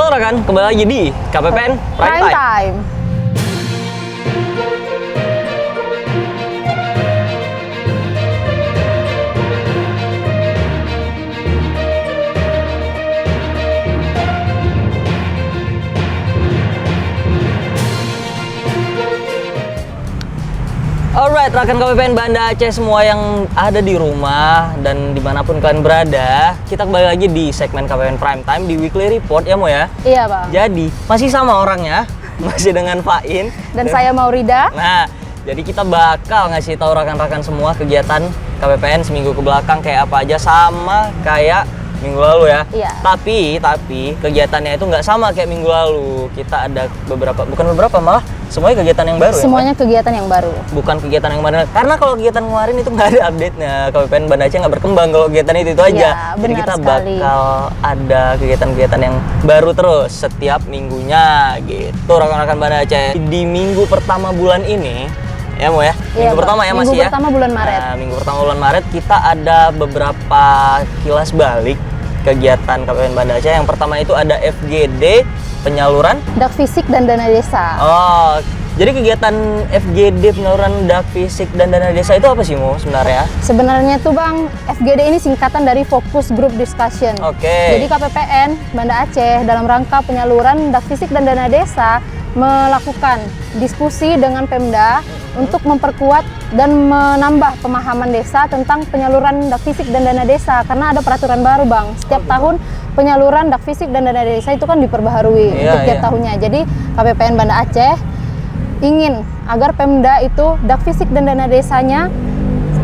Halo rekan, kembali lagi di KPPN Prime Time. Alright, rekan KPPN Banda Aceh semua yang ada di rumah dan dimanapun kalian berada, kita kembali lagi di segmen KPPN Prime Time di Weekly Report ya Mo ya? Iya Bang. Jadi, masih sama orangnya, masih dengan Fain. Dan saya Maurida. Nah, jadi kita bakal ngasih tahu rekan-rekan semua kegiatan KPPN seminggu ke belakang kayak apa aja, sama kayak minggu lalu ya. Iya. Tapi kegiatannya itu nggak sama kayak minggu lalu. Kita ada bukan beberapa malah semuanya kegiatan yang baru. Semuanya kegiatan yang baru. Bukan kegiatan yang mana? Karena kalau kegiatan kemarin itu nggak ada update-nya. KPPN Banda Aceh nggak berkembang kalau kegiatan itu aja. Iya, Jadi benar kita sekali. bakal ada kegiatan-kegiatan yang baru terus setiap minggunya gitu rekan-rekan Banda Aceh. Di minggu pertama bulan ini ya Mo ya? Iya, Minggu pertama ya masih ya? Minggu pertama bulan Maret. Nah, minggu pertama bulan Maret kita ada beberapa kilas balik kegiatan KPPN Banda Aceh. Yang pertama itu ada FGD penyaluran Dak Fisik dan Dana Desa. Oh, jadi kegiatan FGD penyaluran dak fisik dan dana desa itu apa sih Mo sebenarnya? Sebenarnya tuh Bang, FGD ini singkatan dari Focus Group Discussion. Oke. Jadi KPPN Banda Aceh dalam rangka penyaluran dak fisik dan dana desa melakukan diskusi dengan Pemda untuk memperkuat dan menambah pemahaman desa tentang penyaluran dak fisik dan dana desa, karena ada peraturan baru Bang. Setiap tahun penyaluran dak fisik dan dana desa itu kan diperbaharui untuk tiap tahunnya. Jadi KPPN Banda Aceh ingin agar Pemda itu dak fisik dan dana desanya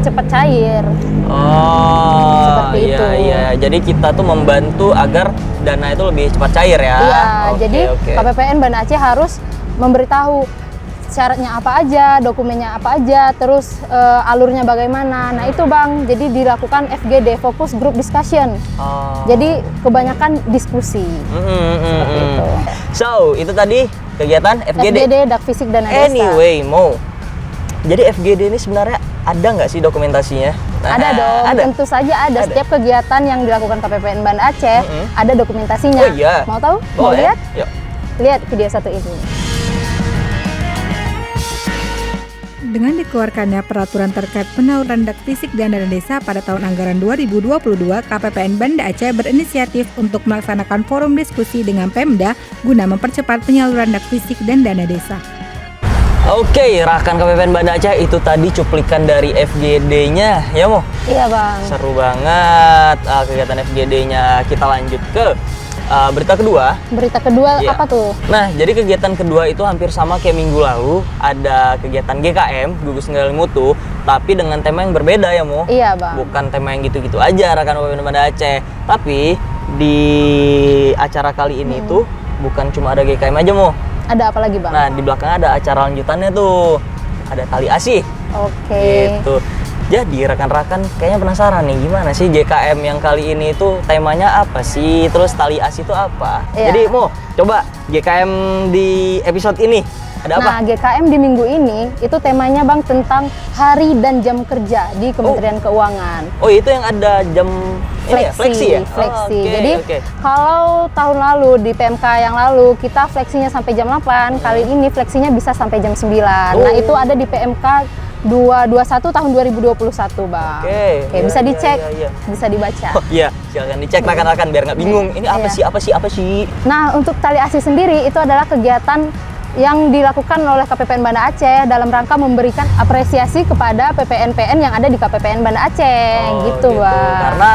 cepat cair. Oh, Seperti itu. Iya. Jadi kita tuh membantu agar dana itu lebih cepat cair ya. Iya, Oke, jadi oke. KPPN Banda Aceh harus memberitahu syaratnya apa aja, dokumennya apa aja, terus alurnya bagaimana. Nah itu Bang, jadi dilakukan FGD, Focus Group Discussion. Oh. Jadi kebanyakan diskusi. Seperti itu. So, itu tadi kegiatan FGD. FGD, dak fisik dan dana desa. Anyway, Mo. Jadi FGD ini sebenarnya ada nggak sih dokumentasinya? Nah, Ada dong, ada. tentu saja ada. Setiap kegiatan yang dilakukan KPPN Banda Aceh ada dokumentasinya. Oh iya. Mau tahu? Mau Boleh. lihat? Yuk. Lihat video satu ini. Dengan dikeluarkannya peraturan terkait penyaluran dak fisik dan dana desa pada tahun anggaran 2022, KPPN Banda Aceh berinisiatif untuk melaksanakan forum diskusi dengan Pemda guna mempercepat penyaluran dak fisik dan dana desa. Oke, rekan KPPN Banda Aceh, itu tadi cuplikan dari FGD-nya ya Mo. Iya Bang. Seru banget kegiatan FGD-nya. Kita lanjut ke berita kedua. Berita kedua Iya. apa tuh? Nah, jadi kegiatan kedua itu hampir sama kayak minggu lalu. Ada kegiatan GKM, Gugus Kendali Mutu, tapi dengan tema yang berbeda ya Mo. Iya Bang. Bukan tema yang gitu-gitu aja rekan KPPN Banda Aceh. Tapi di acara kali ini tuh bukan cuma ada GKM aja Mo. Ada apa lagi Bang? Nah, di belakang ada acara lanjutannya tuh. Ada tali asih. Oke. Gitu. Jadi rekan-rekan kayaknya penasaran nih gimana sih GKM yang kali ini itu temanya apa sih? Terus tali asih itu apa? Iya. Jadi Mo, coba GKM di episode ini ada apa? Nah, GKM di minggu ini itu temanya Bang tentang hari dan jam kerja di Kementerian Keuangan. Oh, itu yang ada jam ini ya, fleksi ya? Fleksi. Oh, oke, Jadi oke. kalau tahun lalu di PMK yang lalu kita fleksinya sampai jam 8, kali ini fleksinya bisa sampai jam 9. Nah, itu ada di PMK 221 tahun 2021, Bang. Oke, iya, bisa dicek, iya. bisa dibaca. Oh iya, silakan dicek rekan-rekan biar nggak bingung. Ini apa Iya. sih? Nah, untuk tali asih sendiri itu adalah kegiatan yang dilakukan oleh KPPN Banda Aceh dalam rangka memberikan apresiasi kepada PPN-PN yang ada di KPPN Banda Aceh, Oh, gitu, Bang. Karena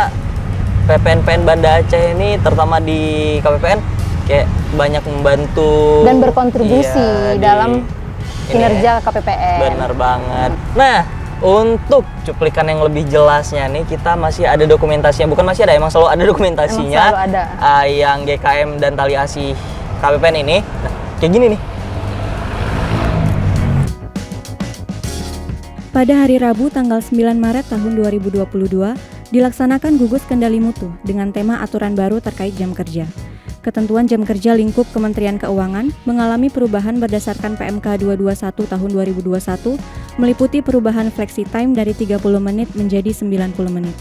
PPN-PN Banda Aceh ini terutama di KPPN kayak banyak membantu Dan berkontribusi dalam kinerja KPPN. Bener banget. Nah, untuk cuplikan yang lebih jelasnya nih, kita masih ada dokumentasinya. Bukan masih ada, emang selalu ada dokumentasinya. Emang selalu ada. Yang GKM dan tali asih KPPN ini. Nah, kayak gini nih. Pada hari Rabu tanggal 9 Maret tahun 2022, dilaksanakan Gugus Kendali Mutu dengan tema aturan baru terkait jam kerja. Ketentuan jam kerja lingkup Kementerian Keuangan mengalami perubahan berdasarkan PMK 221 tahun 2021, meliputi perubahan flexi time dari 30 menit menjadi 90 menit.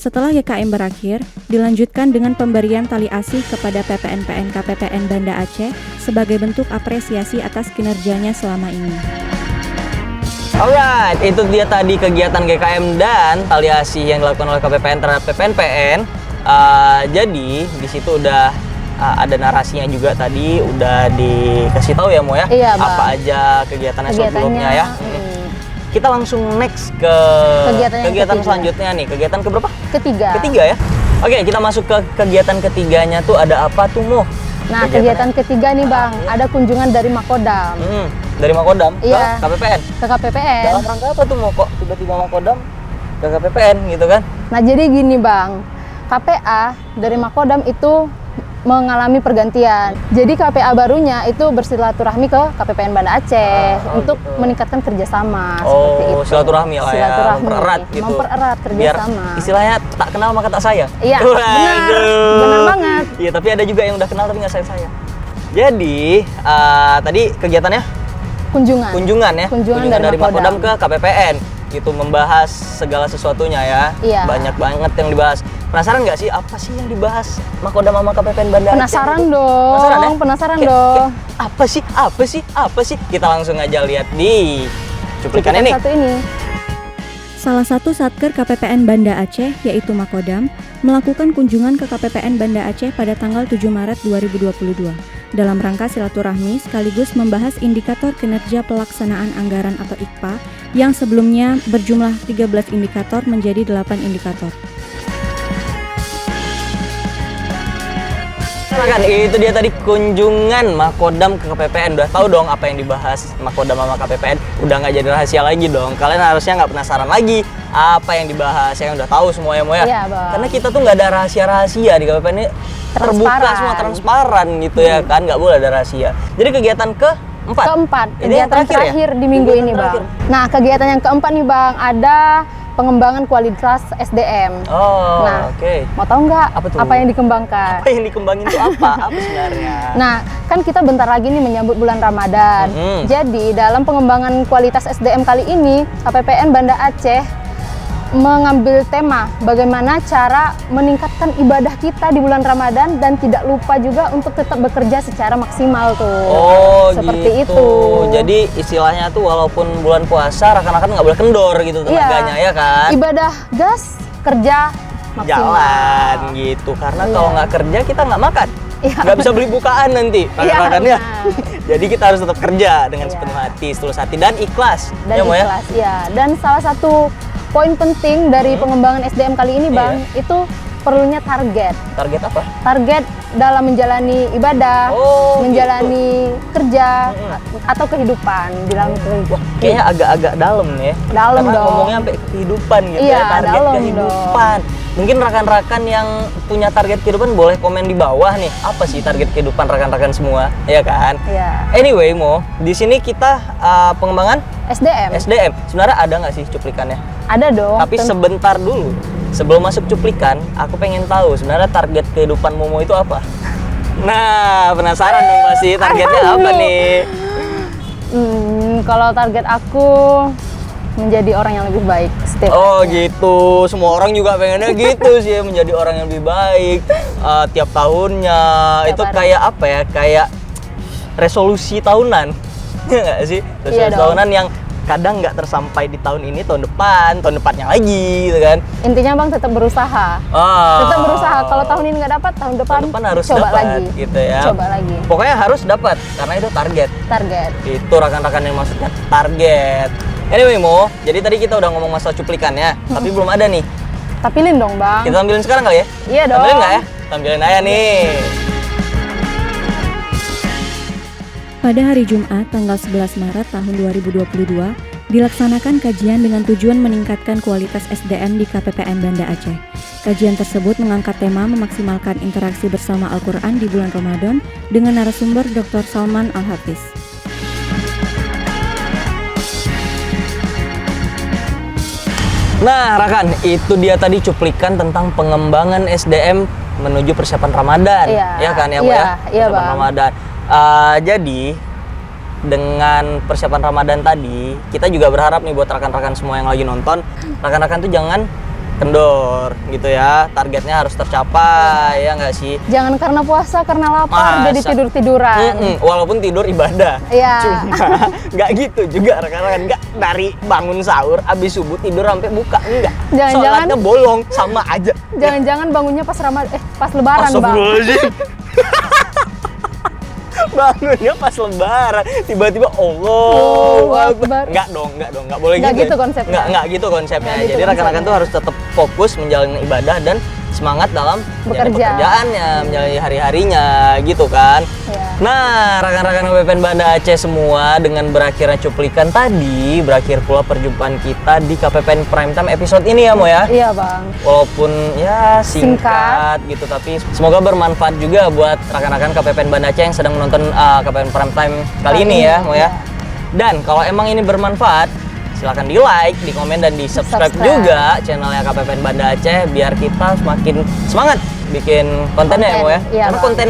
Setelah GKM berakhir, dilanjutkan dengan pemberian tali asih kepada PPN-PN KPPN Banda Aceh sebagai bentuk apresiasi atas kinerjanya selama ini. Alright, itu dia tadi kegiatan GKM dan tali asih yang dilakukan oleh KPPN terhadap PPN-PN. Jadi di situ udah ada narasinya juga tadi, udah dikasih tahu ya Mo ya, Iya, Bang. apa aja kegiatannya sebelumnya ya. Kita langsung next ke Kegiatan yang kegiatan ketiga. selanjutnya nih. Kegiatan keberapa? Ketiga. Ya. Oke, kita masuk ke kegiatan ketiganya tuh ada apa tuh Mo? Nah, kegiatan ketiga nih Bang, ada kunjungan dari Makodam Dari Makodam Iya. ke KPPN. ke KPPN. Dalam rangka apa tuh Mo kok tiba-tiba Makodam ke KPPN gitu kan? Nah, jadi gini Bang, KPA dari Makodam itu mengalami pergantian. Jadi KPA barunya itu bersilaturahmi ke KPPN Banda Aceh untuk gitu. meningkatkan kerjasama seperti itu. Silaturahmi lah ya, Silaturahmi, mempererat gitu. mempererat Biar kerjasama. istilahnya tak kenal maka tak sayang. Iya, benar banget. Iya, tapi ada juga yang udah kenal tapi nggak sayang. Jadi tadi kegiatannya Kunjungan ya, Kunjungan dari Makodam Makodam ke KPPN. Itu membahas segala sesuatunya ya. Iya. Banyak banget yang dibahas. Penasaran nggak sih apa sih yang dibahas Makodam sama KPPN Banda Aceh Penasaran itu? dong, Penasaran ya? penasaran Kayak- dong. kayak apa sih? Kita langsung aja lihat di cuplikan ini. Satu ini. Salah satu satker KPPN Banda Aceh, yaitu Makodam, melakukan kunjungan ke KPPN Banda Aceh pada tanggal 7 Maret 2022 dalam rangka silaturahmi sekaligus membahas indikator kinerja pelaksanaan anggaran atau IKPA yang sebelumnya berjumlah 13 indikator menjadi 8 indikator. Nah kan, itu dia tadi kunjungan Makodam ke KPPN. Udah tahu dong apa yang dibahas Makodam sama KPPN. Udah nggak jadi rahasia lagi dong. Kalian harusnya nggak penasaran lagi apa yang dibahas. Yang udah tahu semuanya Mo ya. Iya, Bang. Karena kita tuh nggak ada rahasia-rahasia di KPPN ini. Terbuka Transparan. semua, transparan gitu ya kan. Nggak boleh ada rahasia. Jadi kegiatan keempat. Keempat, Ini yang kegiatan terakhir ya? terakhir di minggu Kegiatan ini terakhir. Bang. Nah, kegiatan yang keempat nih Bang, ada pengembangan kualitas SDM. Oh, Nah, oke. Mau tahu nggak Apa tuh? apa yang dikembangkan? Apa yang dikembangin itu apa? Apa sebenarnya? Nah, kan kita bentar lagi nih menyambut bulan Ramadan. Mhm. Jadi, dalam pengembangan kualitas SDM kali ini, KPPN Banda Aceh mengambil tema bagaimana cara meningkatkan ibadah kita di bulan Ramadan dan tidak lupa juga untuk tetap bekerja secara maksimal tuh. Oh, Seperti gitu. itu. Jadi istilahnya tuh walaupun bulan puasa rekan-rekan nggak boleh kendor gitu tenaganya ya kan? Ibadah gas, kerja maksimal. Jalan gitu. Karena Iya. kalau nggak kerja kita nggak makan. Iya, Nggak bisa beli bukaan nanti Iya, rekan-rekannya. benar. Jadi kita harus tetap kerja dengan Iya. sepenuh hati, setulus hati dan ikhlas. Dan ya, Mo ya? ikhlas, ya. Dan salah satu poin penting dari pengembangan SDM kali ini, Bang, itu perlunya target. Target apa? Target dalam menjalani ibadah, Oh, menjalani kerja atau kehidupan di dalam kehidupan. Kayaknya agak-agak dalam nih ya. Dalam Karena dong. ngomongnya sampai ke kehidupan gitu Iya, ya, target dalam kehidupan. Mungkin rekan-rekan yang punya target kehidupan boleh komen di bawah nih. Apa sih target kehidupan rekan-rekan semua, ya kan? Iya. Anyway, Mo, di sini kita pengembangan SDM. SDM. Sebenarnya ada nggak sih cuplikannya? Ada dong. Tapi sebentar dulu. Sebelum masuk cuplikan, aku pengen tahu sebenarnya target kehidupan Momo itu apa? Nah, penasaran dong pasti targetnya apa Aduh. nih? Kalau target aku menjadi orang yang lebih baik setiap Oh harinya. gitu, semua orang juga pengennya gitu sih, menjadi orang yang lebih baik tiap tahunnya. Tiap Itu hari. kayak apa ya? Kayak resolusi tahunan, ya nggak sih? Resolusi Iya dong. tahunan yang kadang nggak tersampai di tahun ini, tahun depannya lagi, gitu kan? Intinya Bang tetap berusaha. Oh. Tetap berusaha. Kalau tahun ini nggak dapat, tahun depan, Tahun depan harus coba dapat, lagi. gitu ya. Coba lagi. Pokoknya harus dapat, karena itu target. Target. Itu rekan-rekan yang maksudnya target. Anyway Mo, jadi tadi kita udah ngomong masalah cuplikannya, tapi belum ada nih. Tampilin dong Bang. Kita tampilin sekarang kali ya? Iya dong. Tampilin nggak ya? Tampilin aja nih. Pada hari Jumat, tanggal 11 Maret tahun 2022, dilaksanakan kajian dengan tujuan meningkatkan kualitas SDM di KPPN Banda Aceh. Kajian tersebut mengangkat tema memaksimalkan interaksi bersama Al-Quran di bulan Ramadan dengan narasumber Dr. Salman Al-Hafiz. Nah, rekan, itu dia tadi cuplikan tentang pengembangan SDM menuju persiapan Ramadan. Iya. Ya kan ya, Mo Iya, ya? iya, Persiapan Bang. Ramadan. Jadi dengan persiapan Ramadan tadi, kita juga berharap nih buat rekan-rekan semua yang lagi nonton, rekan-rekan tuh jangan kendor gitu ya. Targetnya harus tercapai ya nggak sih? Jangan karena puasa, karena lapar Masa? jadi tidur-tiduran. Walaupun tidur ibadah. Iya. Cuma nggak gitu juga rekan-rekan. Nggak dari bangun sahur abis subuh tidur sampai buka, enggak. Jangan-jangan- Sholatnya bolong sama aja. Jangan-jangan bangunnya pas pas lebaran, Bang. Astagfirullahaladzim. Bangunnya pas lebaran, tiba-tiba Allahu Allah Akbar. Enggak dong, nggak boleh Nggak gitu. gitu konsepnya. Nggak gitu konsepnya. Nggak gitu Jadi rekan-rekan konsepnya. tuh harus tetap fokus menjalani ibadah dan semangat dalam menjalani Bekerja. pekerjaannya, menjalani hari-harinya gitu kan. Iya. Nah, rekan-rekan KPPN Banda Aceh semua, dengan berakhirnya cuplikan tadi, berakhir pula perjumpaan kita di KPPN Primetime episode ini ya Mo ya. Iya, Bang. Walaupun ya singkat gitu, tapi semoga bermanfaat juga buat rekan-rekan KPPN Banda Aceh yang sedang menonton KPPN Primetime kali ini ya Mo ya. Dan kalau emang ini bermanfaat, silahkan di like, di komen, dan di subscribe juga channelnya KPPN Banda Aceh biar kita semakin semangat bikin kontennya ya Mo ya. Iya, Karena Bang. konten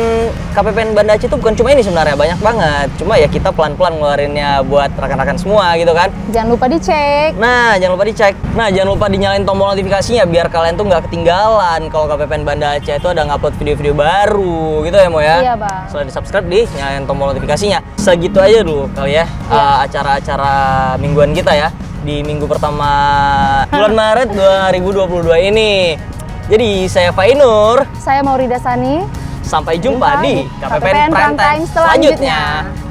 KPPN Banda Aceh itu bukan cuma ini sebenarnya, banyak banget. Cuma ya kita pelan-pelan ngeluarinnya buat rekan-rekan semua gitu kan. Jangan lupa dicek. Nah, jangan lupa dicek. Nah, jangan lupa dinyalain tombol notifikasinya biar kalian tuh nggak ketinggalan kalau KPPN Banda Aceh itu ada ngupload video-video baru gitu ya Mo ya. Iya, Bang. Setelah di-subscribe, nyalain tombol notifikasinya. Segitu aja dulu kali ya acara-acara mingguan kita ya di minggu pertama bulan Maret 2022 ini. Jadi saya Fainur, Saya Maurida Sani. sampai jumpa di KPPN KPPN Primetime Primetime selanjutnya. selanjutnya.